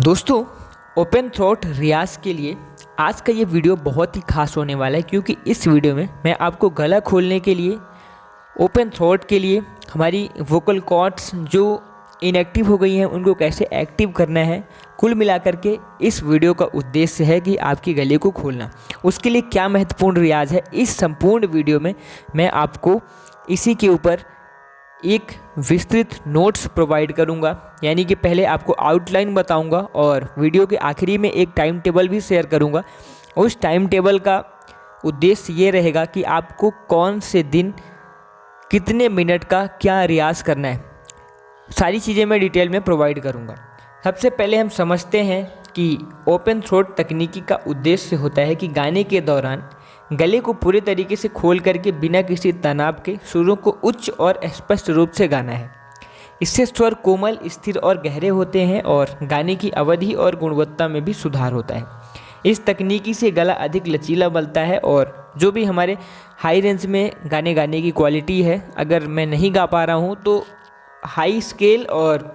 दोस्तों, open throat रियाज के लिए आज का ये वीडियो बहुत ही खास होने वाला है, क्योंकि इस वीडियो में मैं आपको गला खोलने के लिए, ओपन थ्रोट के लिए हमारी वोकल कॉर्ड्स जो इनएक्टिव हो गई हैं उनको कैसे एक्टिव करना है। कुल मिलाकर के इस वीडियो का उद्देश्य है कि आपके गले को खोलना, उसके लिए क्या महत्वपूर्ण रियाज है, इस संपूर्ण वीडियो में मैं आपको इसी के ऊपर एक विस्तृत नोट्स प्रोवाइड करूंगा। यानी कि पहले आपको आउटलाइन बताऊंगा और वीडियो के आखिरी में एक टाइम टेबल भी शेयर करूंगा। उस टाइम टेबल का उद्देश्य ये रहेगा कि आपको कौन से दिन कितने मिनट का क्या रियाज करना है, सारी चीज़ें मैं डिटेल में प्रोवाइड करूंगा। सबसे पहले हम समझते हैं कि ओपन थ्रोट तकनीकी का उद्देश्य होता है कि गाने के दौरान गले को पूरे तरीके से खोल करके बिना किसी तनाव के सुरों को उच्च और स्पष्ट रूप से गाना है। इससे स्वर कोमल, स्थिर और गहरे होते हैं और गाने की अवधि और गुणवत्ता में भी सुधार होता है। इस तकनीकी से गला अधिक लचीला बनता है और जो भी हमारे हाई रेंज में गाने की क्वालिटी है, अगर मैं नहीं गा पा रहा हूँ तो हाई स्केल और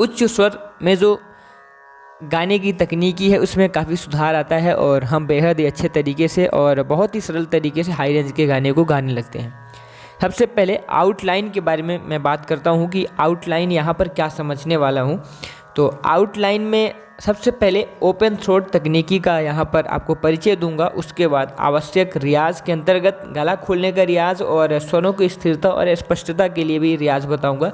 उच्च स्वर में जो गाने की तकनीकी है उसमें काफ़ी सुधार आता है और हम बेहद ही अच्छे तरीके से और बहुत ही सरल तरीके से हाई रेंज के गाने को गाने लगते हैं। सबसे पहले आउटलाइन के बारे में मैं बात करता हूं कि आउटलाइन यहाँ पर क्या समझने वाला हूं। तो आउटलाइन में सबसे पहले ओपन थ्रोट तकनीकी का यहाँ पर आपको परिचय दूंगा। उसके बाद आवश्यक रियाज के अंतर्गत गला खोलने का रियाज और स्वरों की स्थिरता और स्पष्टता के लिए भी रियाज बताऊँगा।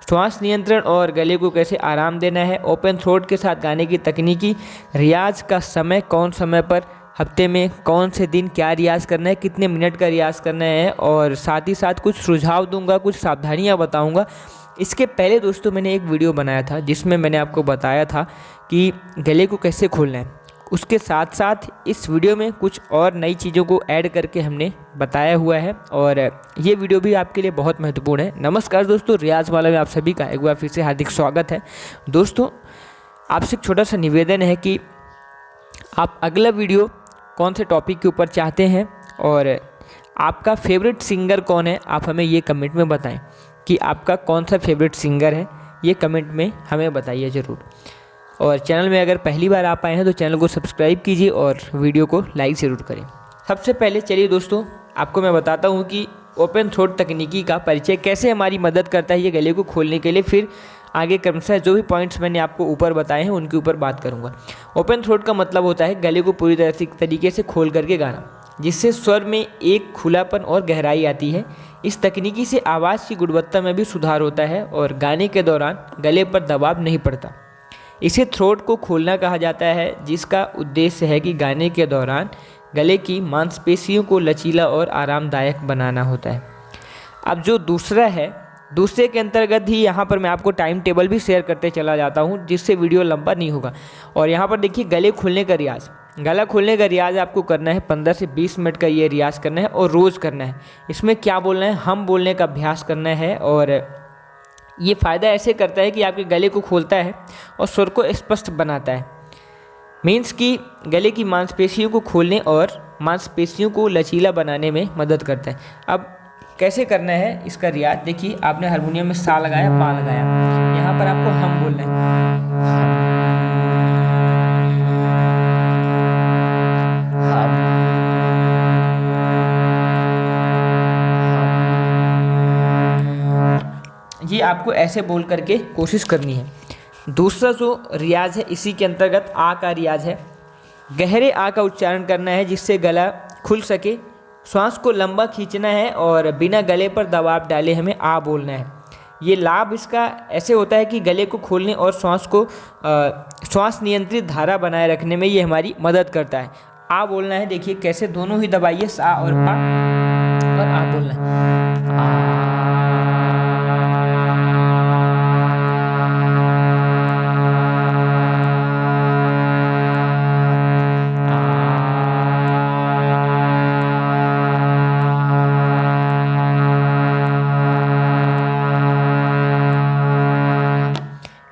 श्वास नियंत्रण और गले को कैसे आराम देना है, ओपन थ्रोट के साथ गाने की तकनीकी, रियाज का समय, कौन समय पर हफ्ते में कौन से दिन क्या रियाज करना है, कितने मिनट का रियाज करना है, और साथ ही साथ कुछ सुझाव दूंगा, कुछ सावधानियां बताऊंगा। इसके पहले दोस्तों मैंने एक वीडियो बनाया था जिसमें मैंने आपको बताया था कि गले को कैसे खोलना है। उसके साथ साथ इस वीडियो में कुछ और नई चीज़ों को ऐड करके हमने बताया हुआ है और ये वीडियो भी आपके लिए बहुत महत्वपूर्ण है। नमस्कार दोस्तों, रियाज वाला में आप सभी का एक बार फिर से हार्दिक स्वागत है। दोस्तों, आपसे एक छोटा सा निवेदन है कि आप अगला वीडियो कौन से टॉपिक के ऊपर चाहते हैं और आपका फेवरेट सिंगर कौन है, आप हमें ये कमेंट में बताएं कि आपका कौन सा फेवरेट सिंगर है, ये कमेंट में हमें बताइए ज़रूर। और चैनल में अगर पहली बार आप आए हैं तो चैनल को सब्सक्राइब कीजिए और वीडियो को लाइक ज़रूर करें। सबसे पहले चलिए दोस्तों आपको मैं बताता हूँ कि ओपन थ्रोट तकनीकी का परिचय कैसे हमारी मदद करता है ये गले को खोलने के लिए। फिर आगे क्रमशः जो भी पॉइंट्स मैंने आपको ऊपर बताए हैं उनके ऊपर बात करूँगा। ओपन थ्रोट का मतलब होता है गले को पूरी तरीके से खोल करके गाना, जिससे स्वर में एक खुलापन और गहराई आती है। इस तकनीकी से आवाज़ की गुणवत्ता में भी सुधार होता है और गाने के दौरान गले पर दबाव नहीं पड़ता। इसे थ्रोट को खोलना कहा जाता है, जिसका उद्देश्य है कि गाने के दौरान गले की मांसपेशियों को लचीला और आरामदायक बनाना होता है। अब जो दूसरा है, दूसरे के अंतर्गत ही यहाँ पर मैं आपको टाइम टेबल भी शेयर करते चला जाता हूँ, जिससे वीडियो लंबा नहीं होगा। और यहाँ पर देखिए गले खोलने का रियाज, गला खोलने का रियाज आपको करना है 15 से 20 मिनट का ये रियाज करना है और रोज़ करना है। इसमें क्या बोलना है, हम बोलने का अभ्यास करना है और ये फ़ायदा ऐसे करता है कि आपके गले को खोलता है और स्वर को स्पष्ट बनाता है। मीन्स कि गले की मांसपेशियों को खोलने और मांसपेशियों को लचीला बनाने में मदद करता है। अब कैसे करना है इसका रियाज, देखिए आपने हारमोनियम में सा लगाया, पा लगाया, यहाँ पर आपको हम बोलना है। ये आपको ऐसे बोल करके कोशिश करनी है। दूसरा जो रियाज है इसी के अंतर्गत आ का रियाज है। गहरे आ का उच्चारण करना है जिससे गला खुल सके। श्वास को लंबा खींचना है और बिना गले पर दबाव डाले हमें आ बोलना है। ये लाभ इसका ऐसे होता है कि गले को खोलने और श्वास नियंत्रित धारा बनाए रखने में ये हमारी मदद करता है। आ बोलना है, देखिए कैसे दोनों ही दबाइए, सा और पा, और आ बोलना है।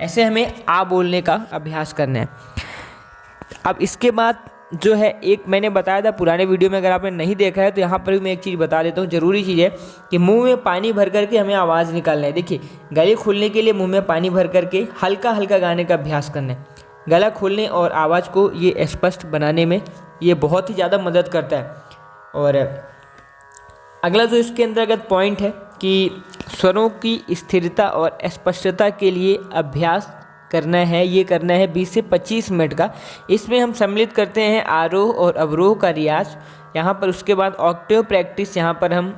ऐसे हमें आ बोलने का अभ्यास करना है। अब इसके बाद जो है, एक मैंने बताया था पुराने वीडियो में, अगर आपने नहीं देखा है तो यहाँ पर भी मैं एक चीज़ बता देता हूँ, ज़रूरी चीज़ है कि मुंह में पानी भर करके हमें आवाज़ निकालना है। देखिए गले खोलने के लिए मुंह में पानी भर करके हल्का हल्का गाने का अभ्यास करना है। गला खोलने और आवाज़ को ये स्पष्ट बनाने में ये बहुत ही ज़्यादा मदद करता है। और अगला जो इसके अंतर्गत पॉइंट है कि स्वरों की स्थिरता और स्पष्टता के लिए अभ्यास करना है। ये करना है 20 से 25 मिनट का। इसमें हम सम्मिलित करते हैं आरोह और अवरोह का रियाज यहाँ पर। उसके बाद ऑक्टेव प्रैक्टिस यहाँ पर हम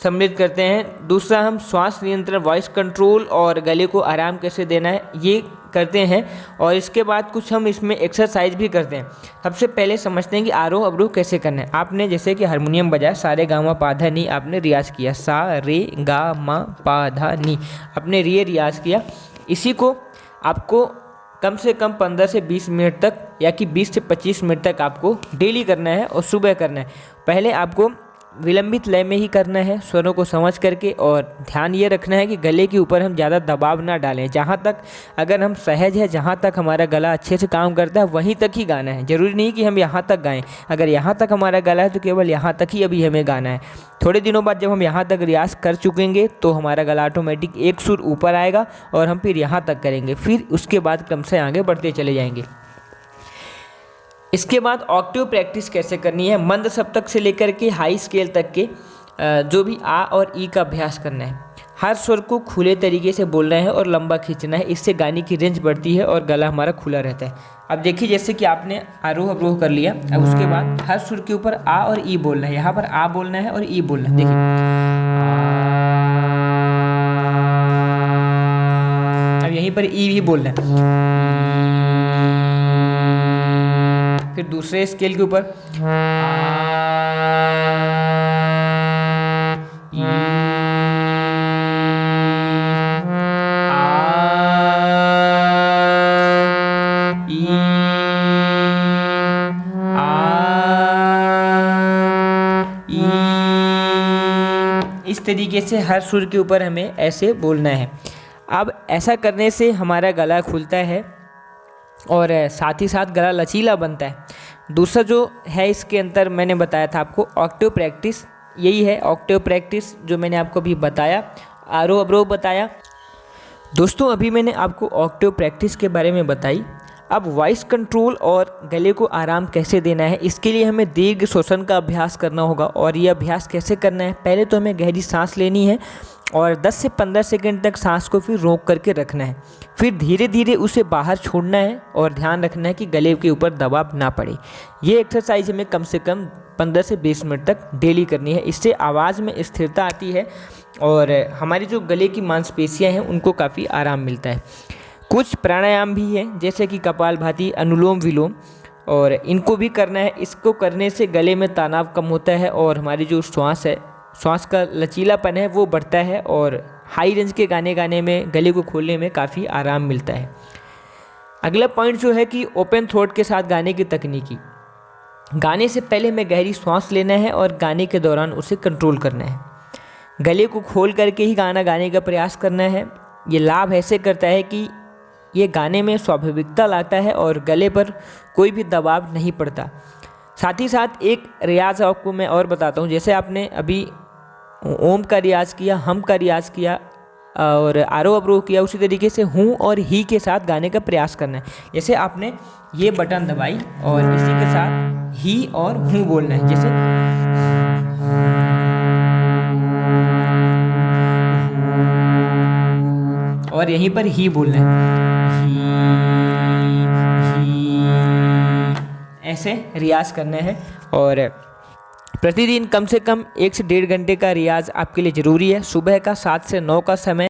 सम्मिलित करते हैं। दूसरा, हम श्वास नियंत्रण, वॉइस कंट्रोल और गले को आराम कैसे देना है ये करते हैं। और इसके बाद कुछ हम इसमें एक्सरसाइज भी करते हैं। सबसे पहले समझते हैं कि आरोह अवरोह कैसे करना है। आपने जैसे कि हारमोनियम बजाया, सा रे गा मा पा धा नी, आपने रियाज किया, सा रे गा मा पा धा नी, आपने रियाज किया। इसी को आपको कम से कम 15 से 20 मिनट तक या कि 20 से 25 मिनट तक आपको डेली करना है और सुबह करना है। पहले आपको विलंबित लय में ही करना है स्वरों को समझ करके, और ध्यान ये रखना है कि गले के ऊपर हम ज़्यादा दबाव ना डालें। जहाँ तक अगर हम सहज है, जहाँ तक हमारा गला अच्छे से काम करता है वहीं तक ही गाना है। ज़रूरी नहीं कि हम यहाँ तक गाएं। अगर यहाँ तक हमारा गला है तो केवल यहाँ तक ही अभी हमें गाना है। थोड़े दिनों बाद जब हम यहाँ तक रियाज कर चुकेंगे तो हमारा गला ऑटोमेटिक एक सुर ऊपर आएगा और हम फिर यहाँ तक करेंगे। फिर उसके बाद क्रम से आगे बढ़ते चले जाएंगे। इसके बाद ऑक्टेव प्रैक्टिस कैसे करनी है। मंद सप्तक से लेकर के हाई स्केल तक के जो भी आ और ई का अभ्यास करना है। हर स्वर को खुले तरीके से बोलना है और लंबा खींचना है। इससे गाने की रेंज बढ़ती है और गला हमारा खुला रहता है। अब देखिए, जैसे कि आपने आरोह अवरोह कर लिया, अब उसके बाद हर सुर के ऊपर आ और ई बोलना है। यहाँ पर आ बोलना है और ई बोलना है। देखिए, अब यहीं पर ई भी बोलना है। फिर दूसरे स्केल के ऊपर इस तरीके से हर सुर के ऊपर हमें ऐसे बोलना है। अब ऐसा करने से हमारा गला खुलता है और साथ ही साथ गला लचीला बनता है। दूसरा जो है इसके अंदर मैंने बताया था आपको ऑक्टेव प्रैक्टिस, यही है ऑक्टेव प्रैक्टिस जो मैंने आपको अभी बताया, आरोह अवरोह बताया। दोस्तों, अभी मैंने आपको ऑक्टेव प्रैक्टिस के बारे में बताई। अब वॉइस कंट्रोल और गले को आराम कैसे देना है, इसके लिए हमें दीर्घ श्वसन का अभ्यास करना होगा। और ये अभ्यास कैसे करना है, पहले तो हमें गहरी सांस लेनी है और 10 से 15 सेकंड तक सांस को फिर रोक करके रखना है। फिर धीरे धीरे उसे बाहर छोड़ना है और ध्यान रखना है कि गले के ऊपर दबाव ना पड़े। ये एक्सरसाइज हमें कम से कम 15 से 20 मिनट तक डेली करनी है। इससे आवाज़ में स्थिरता आती है और हमारी जो गले की मांसपेशियाँ हैं उनको काफ़ी आराम मिलता है। कुछ प्राणायाम भी हैं जैसे कि कपालभाति, अनुलोम विलोम, और इनको भी करना है। इसको करने से गले में तनाव कम होता है और हमारी जो श्वास है, श्वास का लचीलापन है वो बढ़ता है और हाई रेंज के गाने में गले को खोलने में काफ़ी आराम मिलता है। अगला पॉइंट जो है कि ओपन थ्रोट के साथ गाने की तकनीकी। गाने से पहले हमें गहरी सांस लेना है और गाने के दौरान उसे कंट्रोल करना है। गले को खोल करके ही गाना गाने का प्रयास करना है। ये लाभ ऐसे करता है कि ये गाने में स्वाभाविकता लाता है और गले पर कोई भी दबाव नहीं पड़ता। साथ ही साथ एक रियाज आपको मैं और बताता हूँ। जैसे आपने अभी ओम का रियाज किया, हम का रियाज किया और आरोह अवरोह किया, उसी तरीके से हूँ और ही के साथ गाने का प्रयास करना है। जैसे आपने ये बटन दबाई और इसी के साथ ही और हूँ बोलना है। जैसे और यहीं पर ही बोलना है, ही, ऐसे रियाज करना है। और प्रतिदिन कम से कम 1 से 1.5 घंटे का रियाज आपके लिए ज़रूरी है। सुबह का 7 से 9 का समय